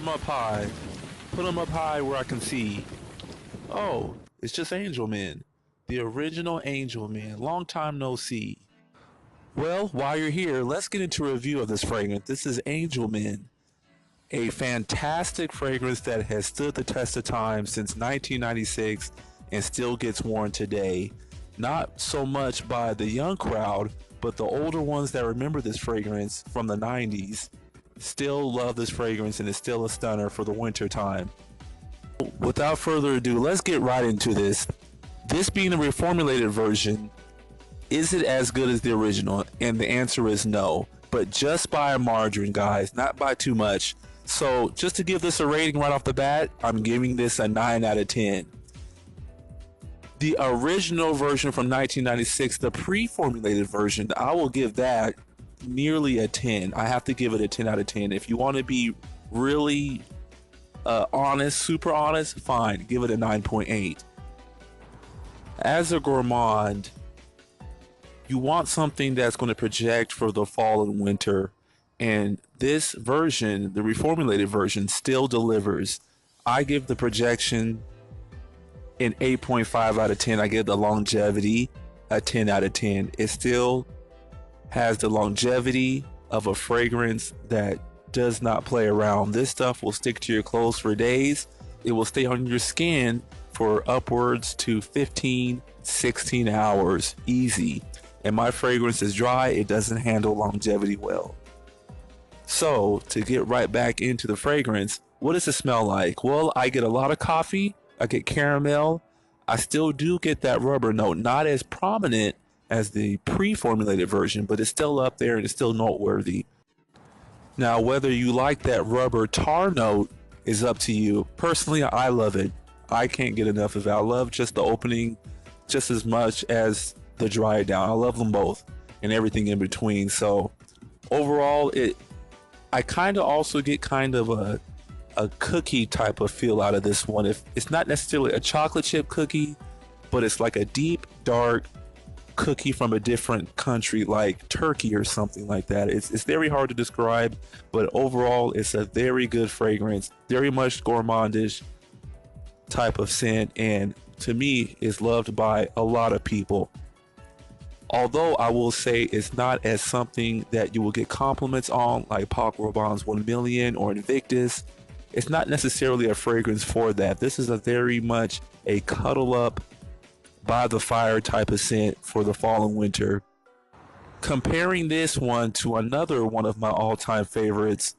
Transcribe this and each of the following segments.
them up high. Put them up high where I can see. Oh, it's just Angel Men. The original Angel Men. Long time no see. Well, while you're here, let's get into a review of this fragrance. This is Angel Men, a fantastic fragrance that has stood the test of time since 1996 and still gets worn today. Not so much by the young crowd, but the older ones that remember this fragrance from the 90s still love this fragrance, and it's still a stunner for the winter time. Without further ado, let's get right into this. This being a reformulated version, is it as good as the original? And the answer is no, but just by a margin, guys, not by too much. So just to give this a rating right off the bat, I'm giving this a 9 out of 10. The original version from 1996, the pre-formulated version, I will give that nearly a 10. I have to give it a 10 out of 10. If you want to be really honest, super honest, fine, give it a 9.8. As a gourmand, you want something that's going to project for the fall and winter, and this version, the reformulated version, still delivers. I give the projection an 8.5 out of 10. I give the longevity a 10 out of 10. It still has the longevity of a fragrance that does not play around. This stuff will stick to your clothes for days. It will stay on your skin for upwards to 15, 16 hours easy. And my fragrance is dry. It doesn't handle longevity well. So to get right back into the fragrance, what does it smell like? Well, I get a lot of coffee. I get caramel. I still do get that rubber note, not as prominent as the pre-formulated version, but it's still up there and it's still noteworthy. Now, whether you like that rubber tar note is up to you. Personally, I love it. I can't get enough of it. I love just the opening just as much as the dry down. I love them both and everything in between. So overall, I kind of also get kind of a cookie type of feel out of this one. If it's not necessarily a chocolate chip cookie, but it's like a deep, dark cookie from a different country like Turkey or something like that. It's very hard to describe, but overall it's a very good fragrance, very much gourmandish type of scent, and to me is loved by a lot of people. Although I will say it's not as something that you will get compliments on like Paco Rabanne's 1 Million or Invictus. It's not necessarily a fragrance for that. This is a very much a cuddle up by the fire type of scent for the fall and winter. Comparing this one to another one of my all-time favorites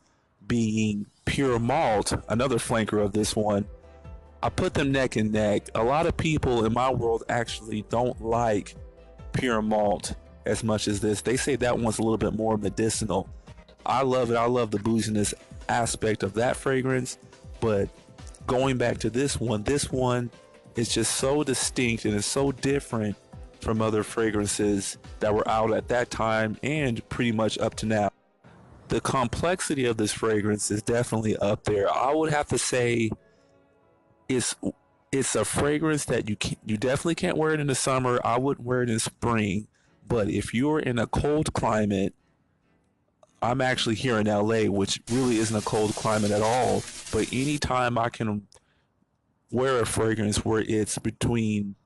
being Pure Malt, another flanker of this one, I put them neck and neck. A lot of people in my world actually don't like Pure Malt as much as this. They say that one's a little bit more medicinal. I love it. I love the booziness aspect of that fragrance, but going back to this one is just so distinct and it's so different from other fragrances that were out at that time and pretty much up to now. The complexity of this fragrance is definitely up there. I would have to say it's a fragrance that you definitely can't wear it in the summer. I wouldn't wear it in spring, but if you're in a cold climate, I'm actually here in LA, which really isn't a cold climate at all, but anytime I can wear a fragrance where it's between,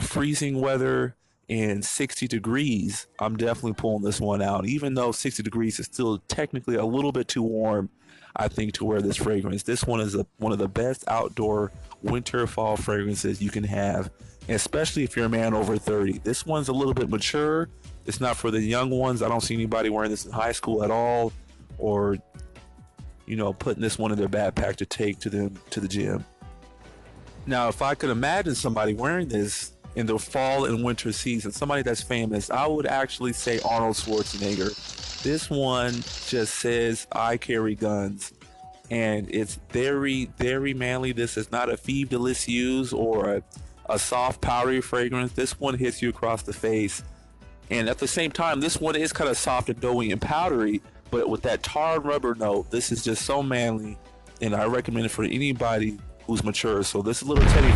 freezing weather and 60 degrees, I'm definitely pulling this one out. Even though 60 degrees is still technically a little bit too warm, I think, to wear this fragrance. This one is one of the best outdoor winter fall fragrances you can have, especially if you're a man over 30. This one's a little bit mature. It's not for the young ones. I don't see anybody wearing this in high school at all, or putting this one in their backpack to take to the gym. Now, if I could imagine somebody wearing this in the fall and winter season, somebody that's famous, I would actually say Arnold Schwarzenegger. This one just says, I carry guns, and it's very, very manly. This is not a Fève de Lisieux or a soft powdery fragrance. This one hits you across the face. And at the same time, this one is kind of soft and doughy and powdery, but with that tar and rubber note, this is just so manly, and I recommend it for anybody who's mature. So this is little Teddy